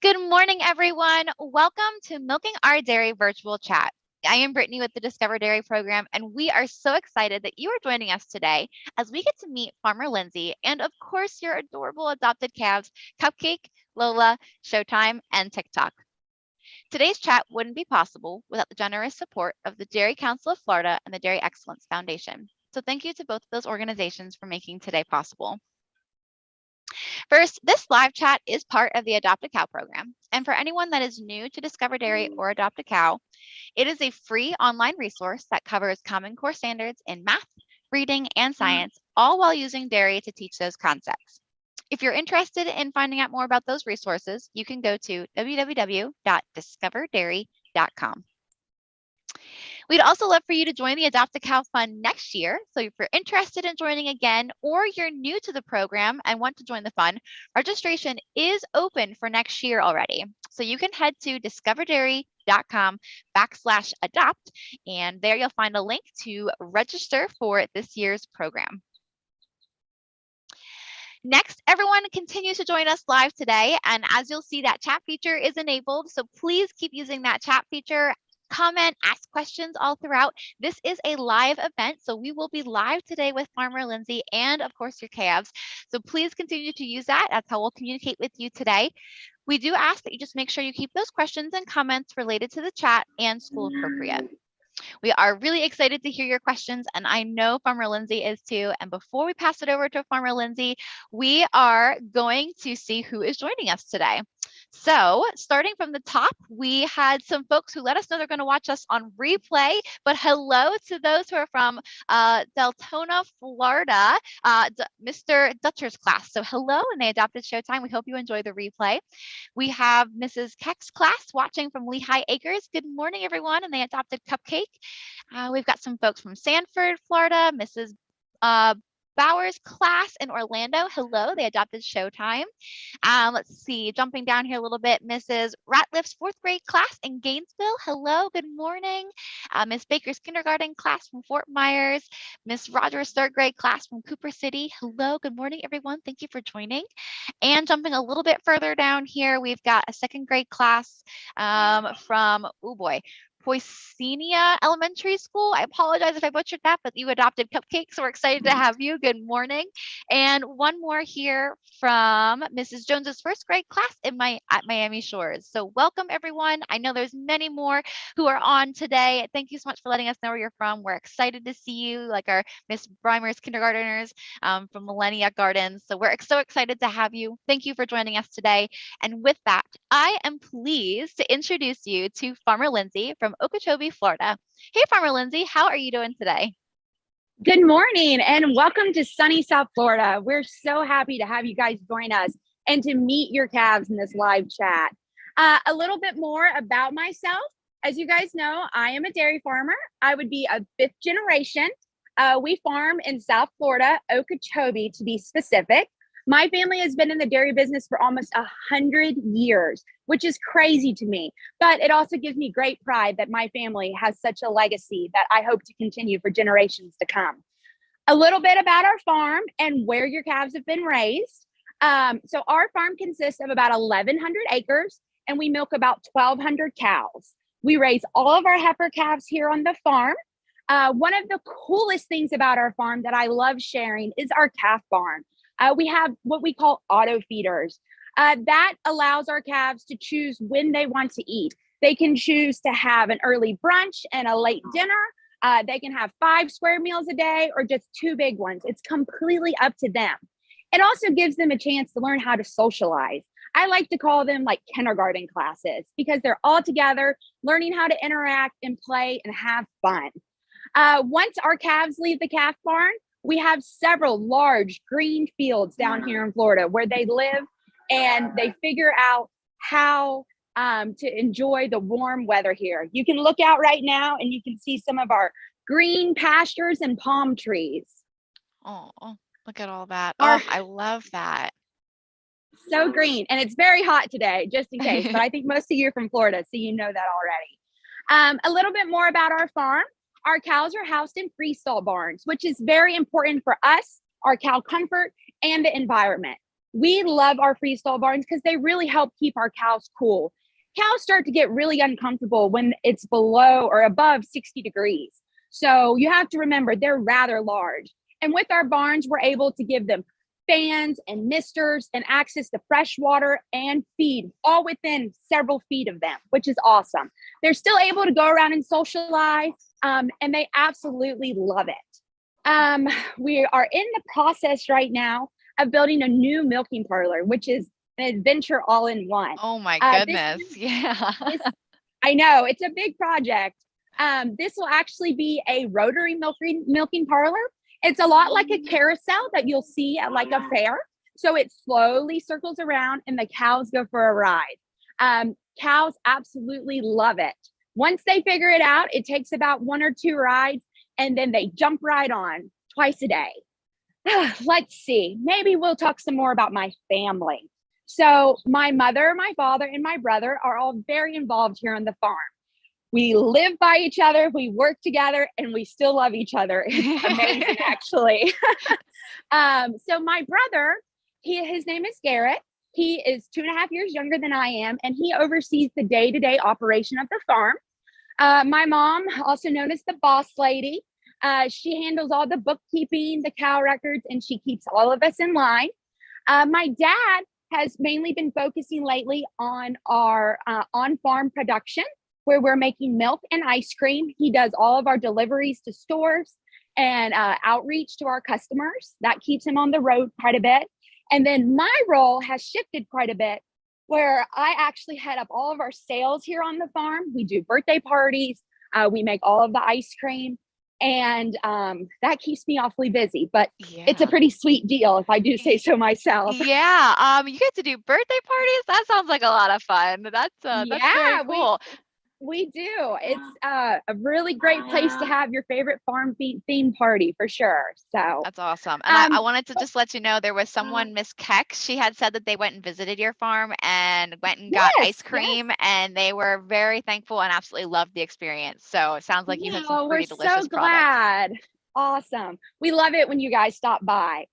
Good morning, everyone. Welcome to Milking Our Dairy virtual chat. I am Brittany with the Discover Dairy program, and we are so excited that you are joining us today as we get to meet Farmer Lindsey and, of course, your adorable adopted calves, Cupcake, Lola, Showtime, and TikTok. Today's chat wouldn't be possible without the generous support of the Dairy Council of Florida and the Dairy Excellence Foundation. So thank you to both of those organizations for making today possible. First, this live chat is part of the Adopt a Cow program. And for anyone that is new to Discover Dairy or Adopt a Cow, it is a free online resource that covers Common Core standards in math, reading, and science, all while using dairy to teach those concepts. If you're interested in finding out more about those resources, you can go to www.discoverdairy.com. We'd also love for you to join the Adopt a Cow Fund next year. So if you're interested in joining again, or you're new to the program and want to join the fund, registration is open for next year already. So you can head to discoverdairy.com/adopt, and there you'll find a link to register for this year's program. Next, everyone continues to join us live today. And as you'll see, that chat feature is enabled. So please keep using that chat feature. Comment, ask questions all throughout. This is a live event, so we will be live today with Farmer Lindsey and, of course, your calves. So please continue to use that. That's how we'll communicate with you today. We do ask that you just make sure you keep those questions and comments related to the chat and school appropriate. We are really excited to hear your questions, and I know Farmer Lindsey is too. And before we pass it over to Farmer Lindsey, we are going to see who is joining us today. So starting from the top, we had some folks who let us know they're going to watch us on replay, but hello to those who are from Deltona, Florida, Mr. Dutcher's class. So hello, and they adopted Showtime. We hope you enjoy the replay. We have Mrs. Keck's class watching from Lehigh Acres. Good morning, everyone, and they adopted Cupcake. We've got some folks from Sanford, Florida, Mrs. Bowers class in Orlando. Hello, they adopted Showtime. Let's see, jumping down here a little bit, Mrs. Ratliff's 4th grade class in Gainesville. Hello, good morning. Miss Baker's kindergarten class from Fort Myers. Miss Rogers' 3rd grade class from Cooper City. Hello, good morning, everyone. Thank you for joining. And jumping a little bit further down here, we've got a 2nd grade class from, oh boy, Poicinia Elementary School. I apologize if I butchered that, but you adopted Cupcake, so we're excited to have you. Good morning. And one more here from Mrs. Jones's 1st grade class at Miami Shores. So welcome, everyone. I know there's many more who are on today. Thank you so much for letting us know where you're from. We're excited to see you, like our Miss Breimer's kindergarteners from Millennia Gardens. So we're so excited to have you. Thank you for joining us today. And with that, I am pleased to introduce you to Farmer Lindsey from Okeechobee, Florida. Hey, Farmer Lindsey, how are you doing today? Good morning and welcome to sunny South Florida. We're so happy to have you guys join us and to meet your calves in this live chat. A little bit more about myself. As you guys know, I am a dairy farmer. I would be a 5th generation. We farm in South Florida, Okeechobee to be specific. My family has been in the dairy business for almost 100 years, which is crazy to me. But it also gives me great pride that my family has such a legacy that I hope to continue for generations to come. A little bit about our farm and where your calves have been raised. So our farm consists of about 1,100 acres, and we milk about 1,200 cows. We raise all of our heifer calves here on the farm. One of the coolest things about our farm that I love sharing is our calf barn. We have what we call auto feeders. That allows our calves to choose when they want to eat. They can choose to have an early brunch and a late dinner. They can have 5 square meals a day or just 2 big ones. It's completely up to them. It also gives them a chance to learn how to socialize. I like to call them like kindergarten classes because they're all together learning how to interact and play and have fun. Once our calves leave the calf barn, we have several large green fields down here in Florida where they live and they figure out how to enjoy the warm weather here. You can look out right now and you can see some of our green pastures and palm trees. Oh, look at all that. Oh, I love that. So green. And it's very hot today, just in case. But I think most of you are from Florida, so you know that already. A little bit more about our farm. Our cows are housed in freestall barns, which is very important for us, our cow comfort, and the environment. We love our freestall barns because they really help keep our cows cool. Cows start to get really uncomfortable when it's below or above 60 degrees. So you have to remember they're rather large. And with our barns, we're able to give them fans and misters and access to fresh water and feed all within several feet of them, which is awesome. They're still able to go around and socialize, and they absolutely love it. We are in the process right now of building a new milking parlor, which is an adventure all in one. Oh my goodness. I know it's a big project. This will actually be a rotary milking parlor. It's a lot like a carousel that you'll see at like a fair. So it slowly circles around and the cows go for a ride. Cows absolutely love it. Once they figure it out, it takes about 1 or 2 rides and then they jump right on twice a day. Let's see, maybe we'll talk some more about my family. So my mother, my father, and my brother are all very involved here on the farm. We live by each other, we work together, and we still love each other. It's amazing, actually. So my brother, his name is Garrett. He is 2.5 years younger than I am, and he oversees the day-to-day operation of the farm. My mom, also known as the boss lady, she handles all the bookkeeping, the cow records, and she keeps all of us in line. My dad has mainly been focusing lately on our on-farm production, where we're making milk and ice cream. He does all of our deliveries to stores and outreach to our customers. That keeps him on the road quite a bit. And then my role has shifted quite a bit, where I actually head up all of our sales here on the farm. We do birthday parties. We make all of the ice cream. And that keeps me awfully busy, but it's a pretty sweet deal if I do say so myself. Yeah. You get to do birthday parties. That sounds like a lot of fun. That's very cool. We do. It's a really great place to have your favorite farm theme party for sure. So that's awesome. And I wanted to just let you know there was someone, Miss Keck. She had said that they went and visited your farm and went and got ice cream, and they were very thankful and absolutely loved the experience. So it sounds like you had some pretty delicious products. We're so glad. Awesome. We love it when you guys stop by.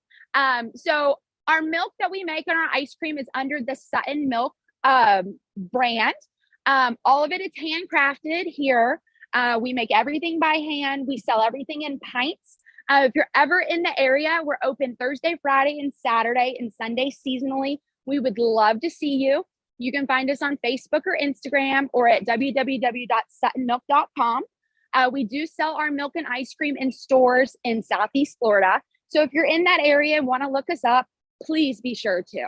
So our milk that we make on our ice cream is under the Sutton Milk brand. All of it is handcrafted here. We make everything by hand. We sell everything in pints. If you're ever in the area, we're open Thursday, Friday, and Saturday, and Sunday seasonally. We would love to see you. You can find us on Facebook or Instagram or at www.suttonmilk.com. We do sell our milk and ice cream in stores in Southeast Florida. So if you're in that area and want to look us up, please be sure to.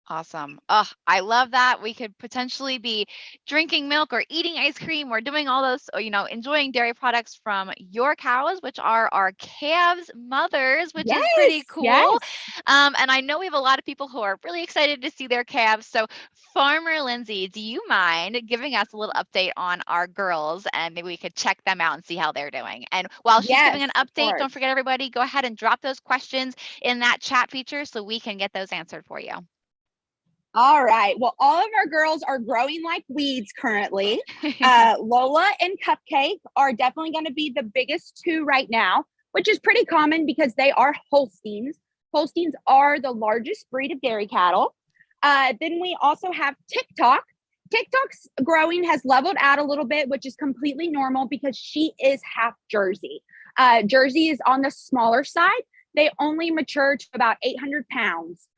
Awesome. Oh, I love that. We could potentially be drinking milk or eating ice cream or doing all those, enjoying dairy products from your cows, which are our calves mothers, which is pretty cool. Yes. And I know we have a lot of people who are really excited to see their calves. So Farmer Lindsey, do you mind giving us a little update on our girls, and maybe we could check them out and see how they're doing? And while she's giving an update, don't forget, everybody, go ahead and drop those questions in that chat feature so we can get those answered for you. All right. Well, all of our girls are growing like weeds currently. Lola and Cupcake are definitely going to be the biggest 2 right now, which is pretty common because they are Holsteins. Holsteins are the largest breed of dairy cattle. Then we also have Tik Tok. Tik Tok's growing has leveled out a little bit, which is completely normal because she is half Jersey. Jersey is on the smaller side. They only mature to about 800 pounds.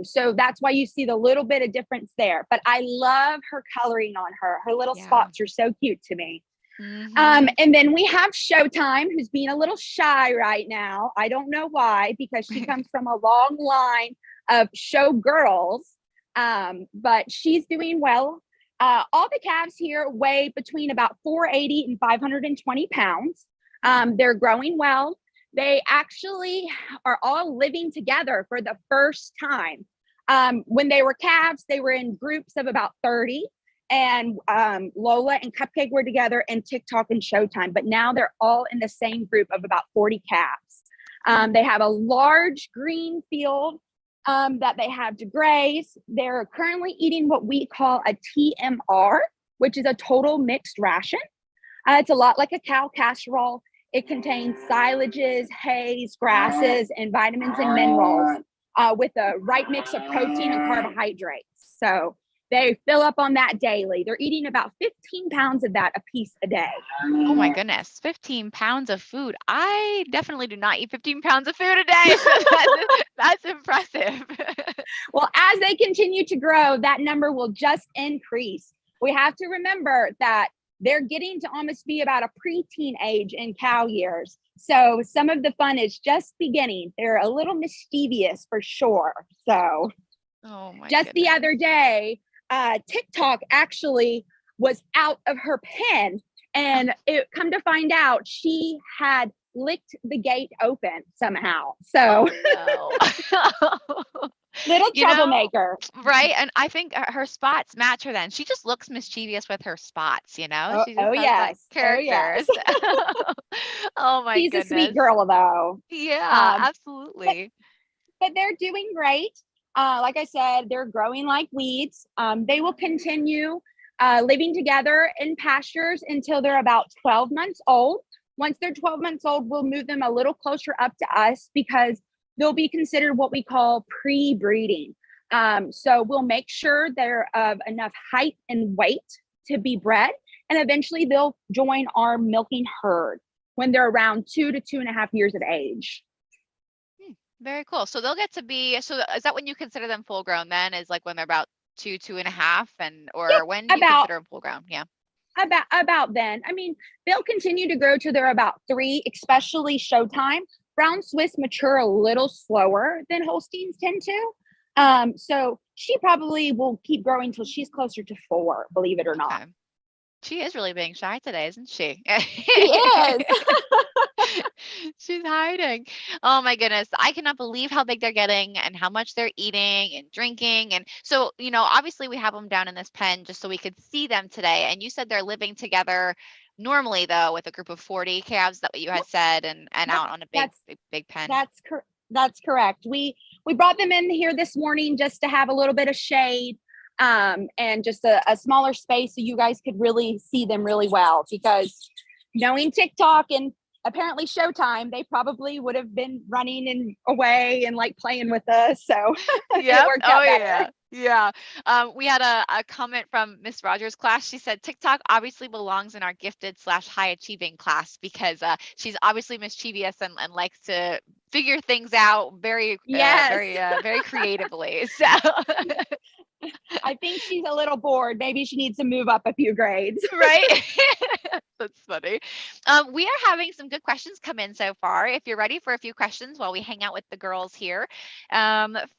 So that's why you see the little bit of difference there. But I love her coloring on her. Her little spots are so cute to me. Mm-hmm. And then we have Showtime, who's being a little shy right now. I don't know why, because she comes from a long line of show girls. But she's doing well. All the calves here weigh between about 480 and 520 pounds. They're growing well. They actually are all living together for the first time. When they were calves, they were in groups of about 30, and Lola and Cupcake were together, and Tik Tok and Showtime. But now they're all in the same group of about 40 calves. They have a large green field that they have to graze. They're currently eating what we call a TMR, which is a total mixed ration. It's a lot like a cow casserole. It contains silages, hays, grasses, and vitamins and minerals. with the right mix of protein and carbohydrates. So they fill up on that daily. They're eating about 15 pounds of that a piece a day. Oh my goodness, 15 pounds of food. I definitely do not eat 15 pounds of food a day. So that's impressive. Well, as they continue to grow, that number will just increase. We have to remember that they're getting to almost be about a preteen age in cow years. So some of the fun is just beginning. They're a little mischievous for sure. So oh my just goodness. the other day, Tik Tok actually was out of her pen, and it come to find out she had licked the gate open somehow. So no. little troublemaker. Right? And I think her spots match her then. She just looks mischievous with her spots, you know? She just has that character. Oh my She's goodness. a sweet girl though. Yeah, absolutely. But they're doing great. Like I said, they're growing like weeds. They will continue living together in pastures until they're about 12 months old. Once they're 12 months old, we'll move them a little closer up to us because they'll be considered what we call pre-breeding. So we'll make sure they're of enough height and weight to be bred, and eventually they'll join our milking herd when they're around 2 to 2.5 years of age. Very cool. So they'll get to be, so is that when you consider them full grown then, is like when they're about 2.5, or when do you consider them full grown? Yeah. About then. I mean, they'll continue to grow till they're about 3, especially showtime. Brown Swiss mature a little slower than Holsteins tend to. So she probably will keep growing till she's closer to 4, believe it or not. She is really being shy today, isn't she? She is. She's hiding. Oh my goodness. I cannot believe how big they're getting and how much they're eating and drinking. And so, obviously we have them down in this pen just so we could see them today. And you said they're living together normally though with a group of 40 calves, that what you had said, and out on a big pen. That's correct. We brought them in here this morning just to have a little bit of shade. And just a smaller space so you guys could really see them really well, because knowing Tik Tok and apparently Showtime, they probably would have been running and away and like playing with us. So yeah. It worked out better. Yeah. We had a comment from Miss Rogers' class. She said Tik Tok obviously belongs in our gifted/high achieving class because she's obviously mischievous and likes to figure things out very creatively. So I think she's a little bored. Maybe she needs to move up a few grades. Right. That's funny. We are having some good questions come in so far. If you're ready for a few questions while we hang out with the girls here.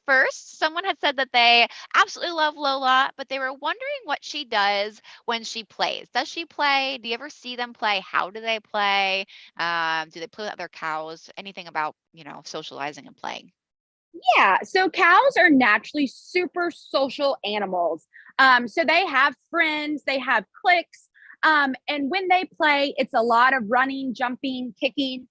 First, someone had said that they absolutely love Lola, but they were wondering what she does when she plays. Does she play? Do you ever see them play? How do they play? Do they play with other cows? Anything about, socializing and playing? Yeah, so cows are naturally super social animals. So they have friends, they have cliques, and when they play, it's a lot of running, jumping, kicking,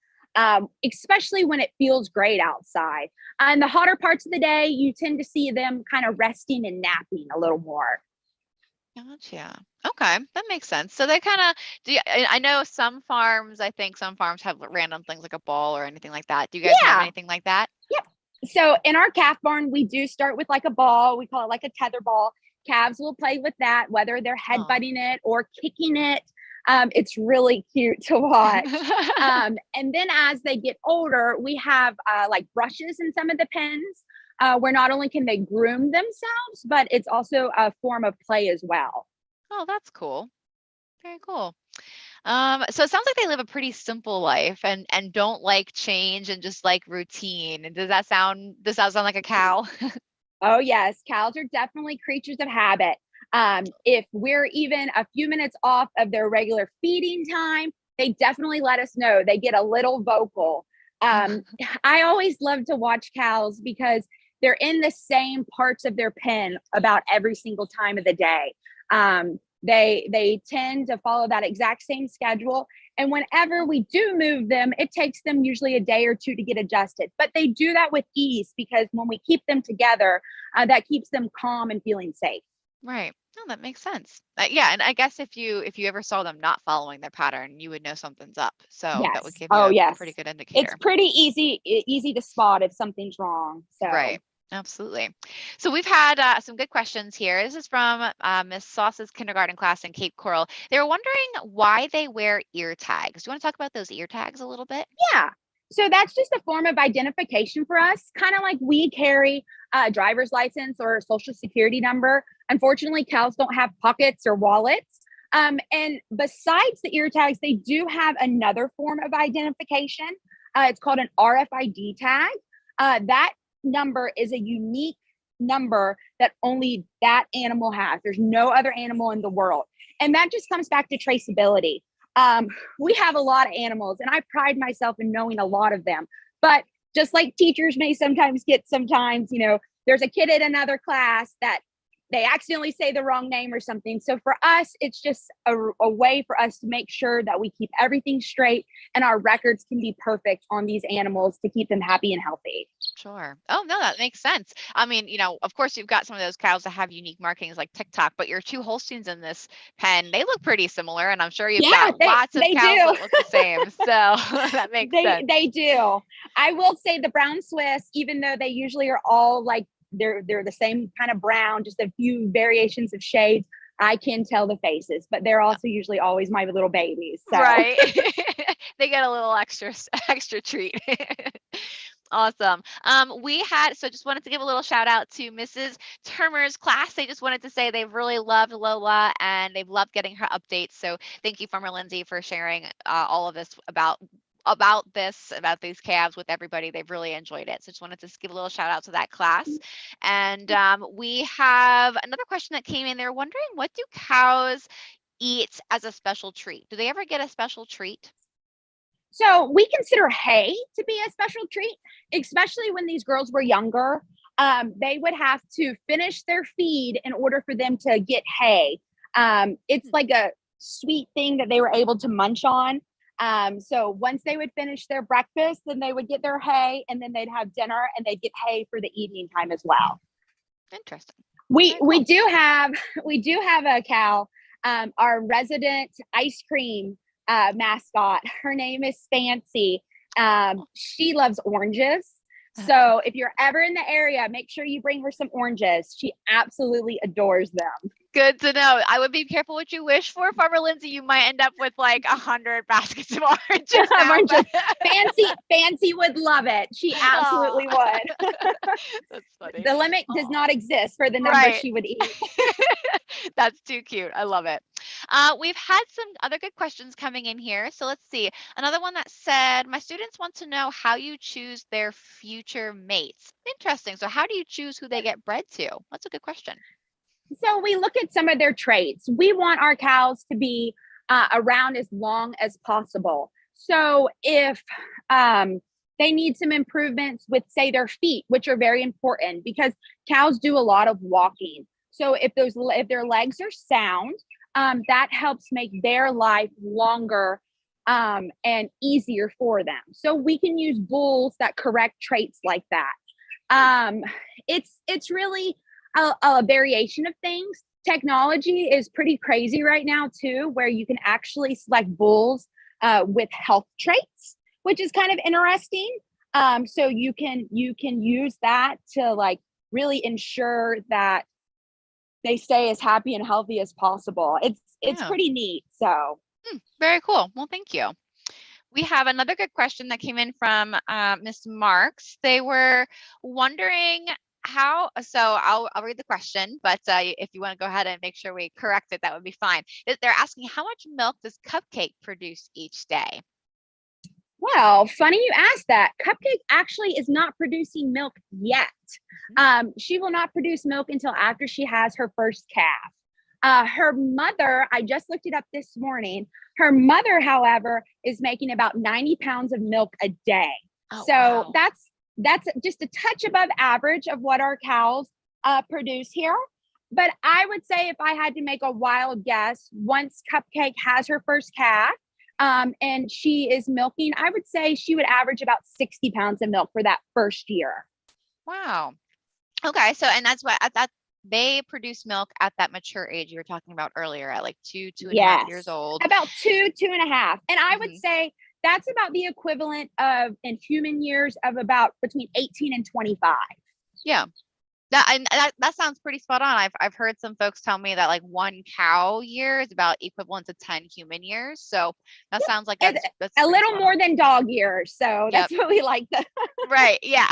especially when it feels great outside. In the hotter parts of the day, you tend to see them kind of resting and napping a little more. Gotcha. Okay, that makes sense. So they kind of I know I think some farms have random things like a ball or anything like that. Do you guys have anything like that? Yep. So in our calf barn, we do start with like a ball. We call it like a tether ball. Calves will play with that, whether they're headbutting it or kicking it. It's really cute to watch. And then as they get older, we have like brushes in some of the pens where not only can they groom themselves, but it's also a form of play as well. Oh, that's cool. Very cool. So it sounds like they live a pretty simple life and don't like change and just like routine. And does that sound like a cow? Oh yes, cows are definitely creatures of habit. If we're even a few minutes off of their regular feeding time, they definitely let us know. They get a little vocal. I always love to watch cows because they're in the same parts of their pen about every single time of the day. They tend to follow that exact same schedule. And whenever we do move them, it takes them usually a day or 2 to get adjusted. But they do that with ease because when we keep them together, that keeps them calm and feeling safe. Right. No, that makes sense. Yeah, and I guess if you ever saw them not following their pattern, you would know something's up. So that would give you a pretty good indicator. It's pretty easy to spot if something's wrong. So right. Absolutely. So we've had some good questions here. This is from Miss Sauce's kindergarten class in Cape Coral. They were wondering why they wear ear tags. Do you want to talk about those ear tags a little bit? Yeah. So that's just a form of identification for us, kind of like we carry a driver's license or a social security number. Unfortunately, cows don't have pockets or wallets. And besides the ear tags, they do have another form of identification. It's called an RFID tag. That number is a unique number that only that animal has. There's no other animal in the world. And that just comes back to traceability. We have a lot of animals, and I pride myself in knowing a lot of them. But just like teachers may sometimes get, there's a kid in another class that they accidentally say the wrong name or something. So for us, it's just a way for us to make sure that we keep everything straight and our records can be perfect on these animals to keep them happy and healthy. Sure. Oh, no, that makes sense. I mean, of course, you've got some of those cows that have unique markings like Tik Tok, but your two Holsteins in this pen, they look pretty similar. And I'm sure you've Yeah, got lots of they cows do. that look the same. So that makes sense. They do. I will say the brown Swiss, even though they usually are all like they're the same kind of brown, just a few variations of shades. I can tell the faces, but they're also usually always my little babies. So. Right. They get a little extra treat. Awesome. So just wanted to give a little shout out to Mrs. Termer's class. They just wanted to say they've really loved Lola and they've loved getting her updates. So thank you, Farmer Lindsey, for sharing all of this about these calves with everybody. They've really enjoyed it. So just wanted to give a little shout out to that class. And we have another question that came in. They're wondering, what do cows eat as a special treat? Do they ever get a special treat? So we consider hay to be a special treat, especially when these girls were younger. They would have to finish their feed in order for them to get hay. It's like a sweet thing that they were able to munch on. So once they would finish their breakfast, then they would get their hay, and then they'd have dinner, and they'd get hay for the evening time as well. Interesting. We do have a cow, our resident ice cream mascot. Her name is Fancy. She loves oranges. So if you're ever in the area, make sure you bring her some oranges. She absolutely adores them. Good to know. I would be careful what you wish for, Farmer Lindsey. You might end up with like 100 baskets of oranges. Fancy would love it. She absolutely would. That's funny. The limit does not exist for the number she would eat. That's too cute. I love it. We've had some other good questions coming in here. So let's see. Another one that said, my students want to know how you choose their future mates. Interesting. So how do you choose who they get bred to? That's a good question. So we look at some of their traits. We want our cows to be around as long as possible. So if they need some improvements with, say, their feet, which are very important because cows do a lot of walking. So if their legs are sound, that helps make their life longer and easier for them. So we can use bulls that correct traits like that. It's really a variation of things. Technology is pretty crazy right now too, where you can actually select bulls with health traits, which is kind of interesting. So you can use that to like really ensure that they stay as happy and healthy as possible. It's pretty neat. So very cool. Well, thank you. We have another good question that came in from Miss Marks. They were wondering I'll read the question, but if you want to go ahead and make sure we correct it, that would be fine. They're asking, how much milk does Cupcake produce each day? Well, funny you asked that. Cupcake actually is not producing milk yet. She will not produce milk until after she has her first calf. Her mother, I just looked it up this morning. Her mother, however, is making about 90 pounds of milk a day. Oh, so wow. that's just a touch above average of what our cows produce here. But I would say if I had to make a wild guess, once Cupcake has her first calf, and she is milking, I would say she would average about 60 pounds of milk for that first year. Wow. Okay. So, and that's why they produce milk at that mature age you were talking about earlier at like 2.5 years old. About 2.5. And I would say that's about the equivalent of in human years of about between 18 and 25. Yeah. That sounds pretty spot on. I've heard some folks tell me that like 1 cow year is about equivalent to 10 human years. So that sounds like It's that's a pretty little spot more on. than dog years. So Yep. that's what we like to. Right. Yeah.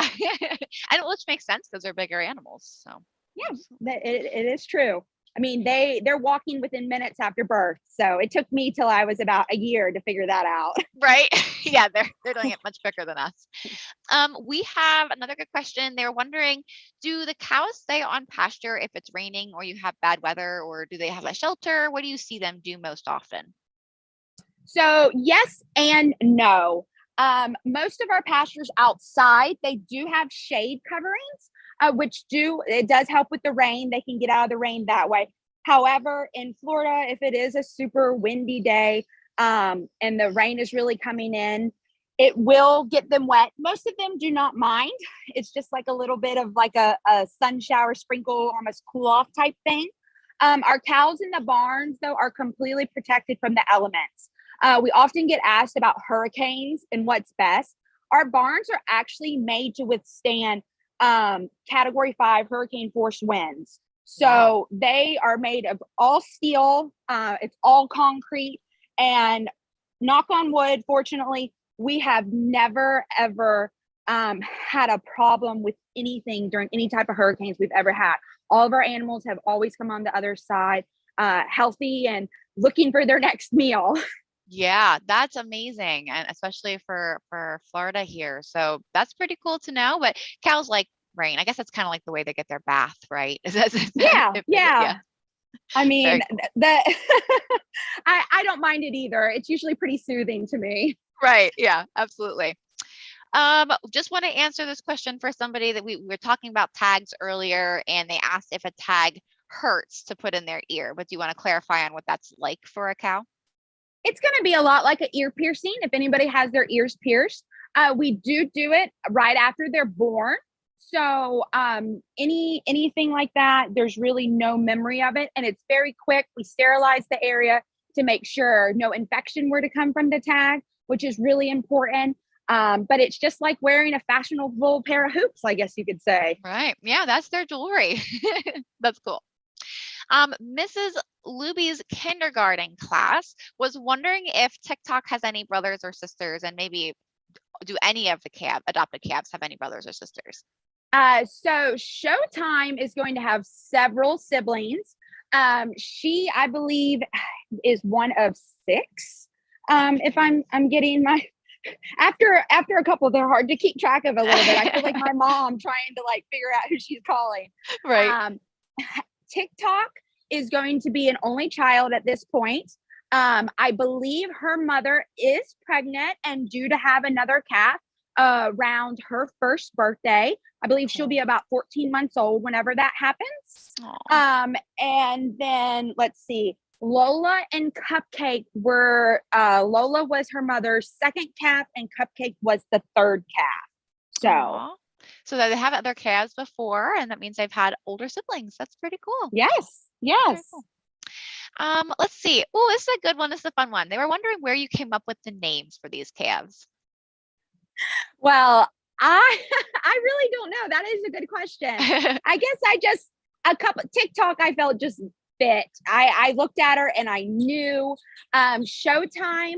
And which makes sense because they're bigger animals. So Yeah, absolutely. it is true. I mean, they're walking within minutes after birth. So it took me till I was about a year to figure that out. Right. Yeah, they're doing it much quicker than us. We have another good question. They're wondering, do the cows stay on pasture if it's raining or you have bad weather, or do they have a shelter? What do you see them do most often? So yes and no. Most of our pastures outside, they do have shade coverings, it does help with the rain. They can get out of the rain that way. However, in Florida, if it is a super windy day, and the rain is really coming in, it will get them wet. Most of them do not mind. It's just like a little bit of like a sun shower sprinkle, almost cool off type thing. Our cows in the barns, though, are completely protected from the elements. We often get asked about hurricanes and what's best. Our barns are actually made to withstand Category 5 hurricane force winds. Wow. So they are made of all steel. It's all concrete. And knock on wood, fortunately, we have never, ever had a problem with anything during any type of hurricanes we've ever had. All of our animals have always come on the other side healthy and looking for their next meal. Yeah, that's amazing, and especially for Florida here. So that's pretty cool to know. But cows like rain. I guess that's kind of like the way they get their bath, right? Yeah, Yeah, yeah. I mean, very cool. the I don't mind it either. It's usually pretty soothing to me. Right. Yeah, absolutely. Just want to answer this question for somebody that we were talking about tags earlier, and they asked if a tag hurts to put in their ear. But do you want to clarify on what that's like for a cow? It's going to be a lot like an ear piercing. If anybody has their ears pierced, we do it right after they're born. So anything like that, there's really no memory of it, and it's very quick. We sterilize the area to make sure no infection were to come from the tag, which is really important. But it's just like wearing a fashionable pair of hoops, I guess you could say. Right. Yeah, that's their jewelry. That's cool. Mrs. Luby's kindergarten class was wondering if TikTok has any brothers or sisters, and maybe do any of the adopted calves have any brothers or sisters? So Showtime is going to have several siblings. She, I believe, is one of six. If I'm getting my after a couple, they're hard to keep track of a little bit. I feel like my mom trying to like figure out who she's calling. Right. Um, TikTok is going to be an only child at this point. I believe her mother is pregnant and due to have another calf around her first birthday. I believe she'll be about 14 months old whenever that happens. Aw. And then let's see, Lola and Cupcake were Lola was her mother's second calf and Cupcake was the third calf. So Aw. So they have other calves before, and that means they've had older siblings. That's pretty cool. yes, Very yes. cool. Let's see. Oh, this is a good one. This is a fun one. They were wondering where you came up with the names for these calves. Well, I I really don't know. That is a good question. I guess I just a couple TikTok I felt just fit. I looked at her and I knew Showtime,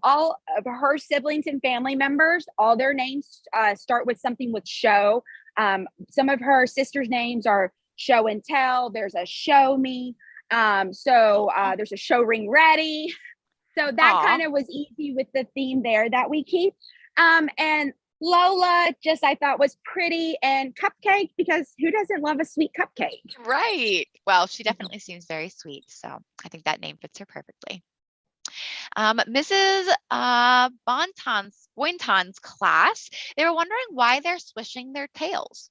all of her siblings and family members, all their names start with something with show. Some of her sisters' names are Show and Tell. There's a Show Me. There's a Show Ring Ready. So that Aw. kind of was easy with the theme there that we keep. And Lola just I thought was pretty, and Cupcake because who doesn't love a sweet cupcake? Right. Well, she definitely seems very sweet, so I think that name fits her perfectly. Mrs. Boynton's class, they were wondering why they're swishing their tails.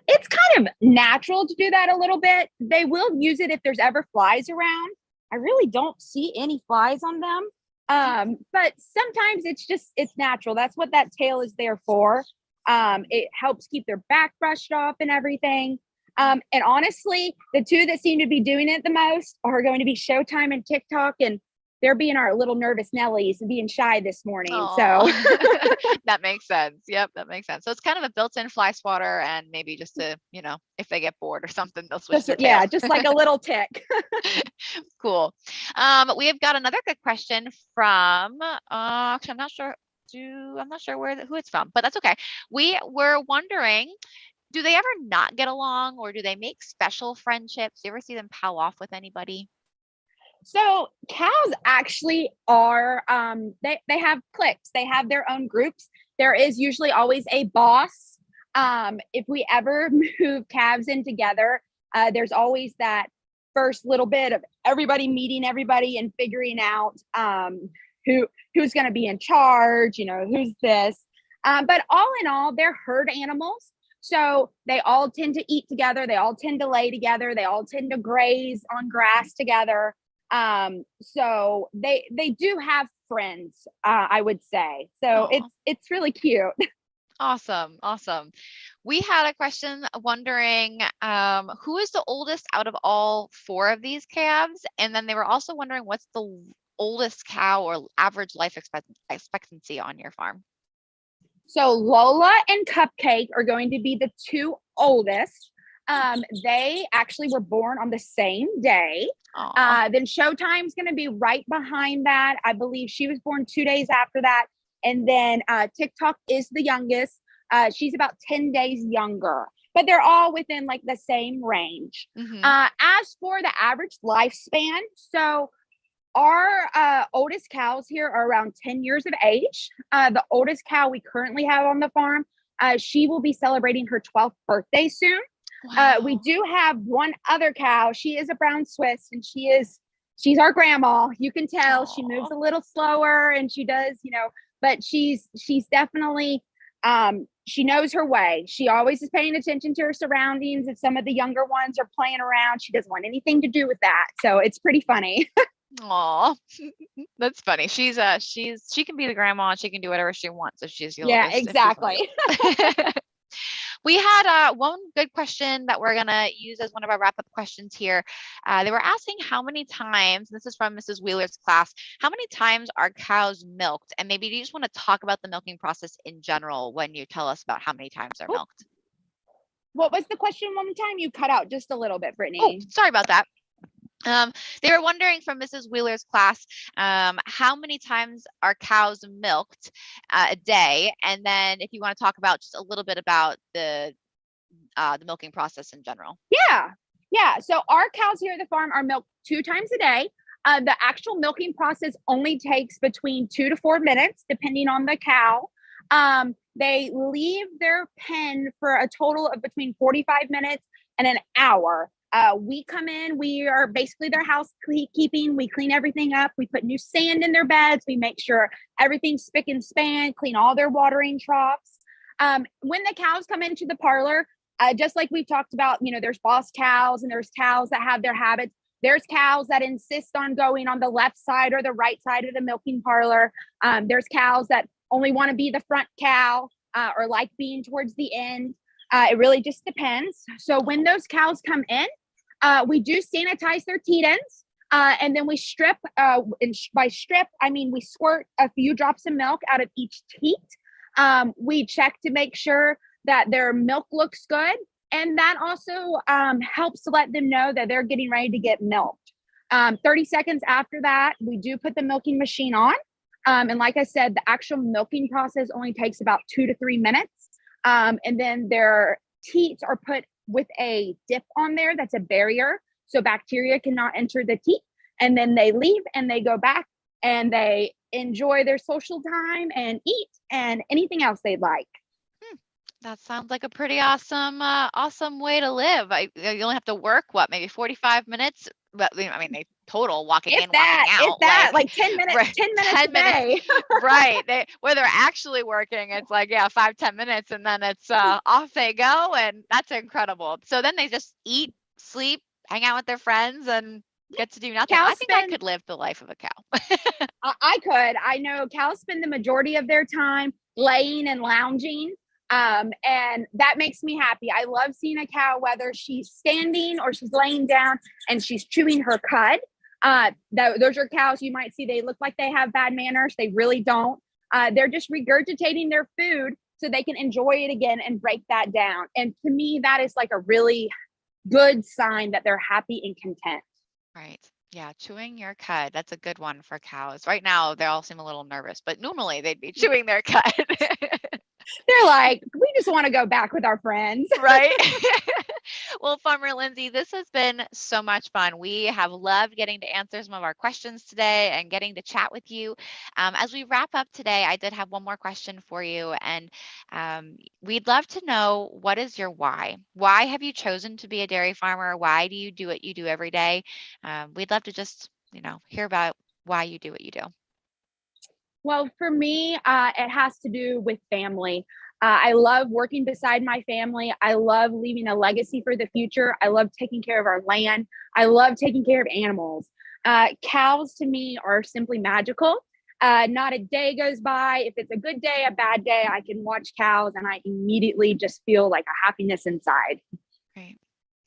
It's kind of natural to do that a little bit. They will use it if there's ever flies around. I really don't see any flies on them. But sometimes it's natural. That's what that tail is there for. It helps keep their back brushed off and everything. And honestly, the two that seem to be doing it the most are going to be Showtime and TikTok. And they're being our little nervous Nellies and being shy this morning. So that makes sense. Yep, that makes sense. So it's kind of a built-in fly swatter, and maybe just to, if they get bored or something, they'll switch their tail. Yeah, just like a little tick. Cool. We have got another good question from, actually, I'm not sure who it's from, but that's okay. We were wondering, do they ever not get along, or do they make special friendships? Do you ever see them pal off with anybody? So cows actually are, they have cliques. They have their own groups. There is usually always a boss. If we ever move calves in together, there's always that first little bit of everybody meeting everybody and figuring out who's going to be in charge, who's this. But all in all, they're herd animals. So they all tend to eat together. They all tend to lay together. They all tend to graze on grass together. So they do have friends, I would say. So it's really cute. Awesome. We had a question wondering, who is the oldest out of all 4 of these calves? And then they were also wondering, what's the oldest cow or average life expectancy on your farm? So Lola and Cupcake are going to be the 2 oldest. They actually were born on the same day. Then Showtime's going to be right behind that. I believe she was born 2 days after that. And then Tik Tok is the youngest. She's about 10 days younger, but they're all within like the same range. Mm-hmm. As for the average lifespan, so our oldest cows here are around 10 years of age. The oldest cow we currently have on the farm, she will be celebrating her 12th birthday soon. Wow. We do have one other cow. She is a brown Swiss, and she's our grandma. You can tell. Aww. She moves a little slower, and she does, but she's definitely, she knows her way. She always is paying attention to her surroundings. If some of the younger ones are playing around, she doesn't want anything to do with that. So it's pretty funny. Aw, that's funny. She can be the grandma, and she can do whatever she wants if she's the oldest. Yeah, exactly. We had one good question that we're going to use as one of our wrap-up questions here. They were asking how many times, this is from Mrs. Wheeler's class, how many times are cows milked? And maybe you just want to talk about the milking process in general when you tell us about how many times they're milked. What was the question one more time? You cut out just a little bit, Brittany. Oh, sorry about that. They were wondering from Mrs. Wheeler's class, how many times are cows milked a day? And then if you want to talk about just a little bit about the milking process in general. Yeah. So our cows here at the farm are milked 2 times a day. The actual milking process only takes between 2 to 4 minutes, depending on the cow. They leave their pen for a total of between 45 minutes and an hour. We come in, we are basically their housekeeping. We clean everything up. We put new sand in their beds. We make sure everything's spick and span, clean all their watering troughs. When the cows come into the parlor, just like we've talked about, there's boss cows and there's cows that have their habits. There's cows that insist on going on the left side or the right side of the milking parlor. There's cows that only want to be the front cow or like being towards the end. It really just depends. So when those cows come in, we do sanitize their teat ends, and then we strip. And by strip, I mean we squirt a few drops of milk out of each teat. We check to make sure that their milk looks good, and that also helps to let them know that they're getting ready to get milked. 30 seconds after that, we do put the milking machine on. And like I said, the actual milking process only takes about 2 to 3 minutes. And then their teats are put with a dip on there that's a barrier, so bacteria cannot enter the teat. And then they leave and they go back and they enjoy their social time and eat and anything else they'd like. That sounds like a pretty awesome way to live. You only have to work, maybe 45 minutes? But I mean, they total walking in, walking out. Like 10 minutes, right, 10 minutes 10 a day. Right. Where they're actually working, it's like, 5-10 minutes, and then it's off they go, and that's incredible. So then they just eat, sleep, hang out with their friends, and get to do nothing. I think I could live the life of a cow. I could. I know cows spend the majority of their time laying and lounging. And that makes me happy. I love seeing a cow, whether she's standing or she's laying down and she's chewing her cud. Those are cows you might see, they look like they have bad manners. They really don't. They're just regurgitating their food so they can enjoy it again and break that down. And to me, that is like a really good sign that they're happy and content. Right. Yeah, chewing your cud. That's a good one for cows. Right now, they all seem a little nervous, but normally they'd be chewing their cud. They're like, we just want to go back with our friends. Right. Well, Farmer Lindsey, this has been so much fun. We have loved getting to answer some of our questions today and getting to chat with you. As we wrap up today, I did have one more question for you, and we'd love to know, what is your why? Why have you chosen to be a dairy farmer? Why do you do what you do every day? We'd love to just, hear about why you do what you do. Well, for me, it has to do with family. I love working beside my family. I love leaving a legacy for the future. I love taking care of our land. I love taking care of animals. Cows to me are simply magical. Not a day goes by. If it's a good day, a bad day, I can watch cows and I immediately just feel like a happiness inside. Right.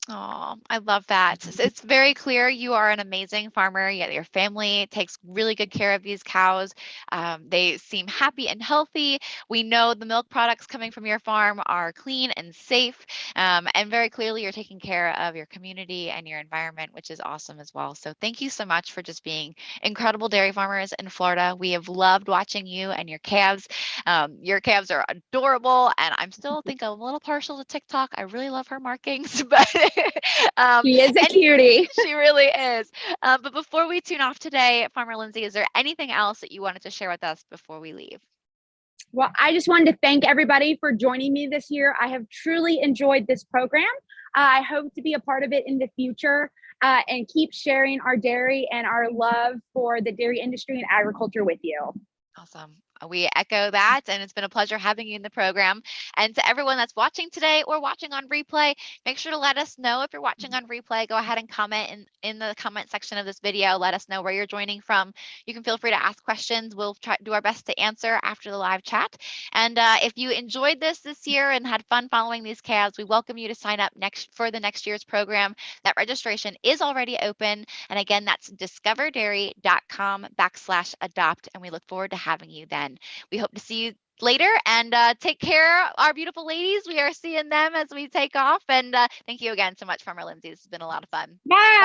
Oh, I love that. It's very clear you are an amazing farmer. Yeah, your family takes really good care of these cows. They seem happy and healthy. We know the milk products coming from your farm are clean and safe. And very clearly, you're taking care of your community and your environment, which is awesome as well. So thank you so much for just being incredible dairy farmers in Florida. We have loved watching you and your calves. Your calves are adorable, and I'm still think a little partial to TikTok. I really love her markings, but She is a cutie. she really is. But before we tune off today, Farmer Lindsey, is there anything else that you wanted to share with us before we leave? Well, I just wanted to thank everybody for joining me this year. I have truly enjoyed this program. I hope to be a part of it in the future and keep sharing our dairy and our love for the dairy industry and agriculture with you. Awesome. We echo that, and it's been a pleasure having you in the program. And to everyone that's watching today or watching on replay, make sure to let us know if you're watching on replay. Go ahead and comment in the comment section of this video. Let us know where you're joining from. You can feel free to ask questions. We'll try to do our best to answer after the live chat. And if you enjoyed this year and had fun following these calves, we welcome you to sign up for the next year's program. That registration is already open. And again, that's discoverdairy.com/adopt. And we look forward to having you then. We hope to see you later, and take care, our beautiful ladies. We are seeing them as we take off. And thank you again so much, Farmer Lindsey. This has been a lot of fun. Bye. Bye.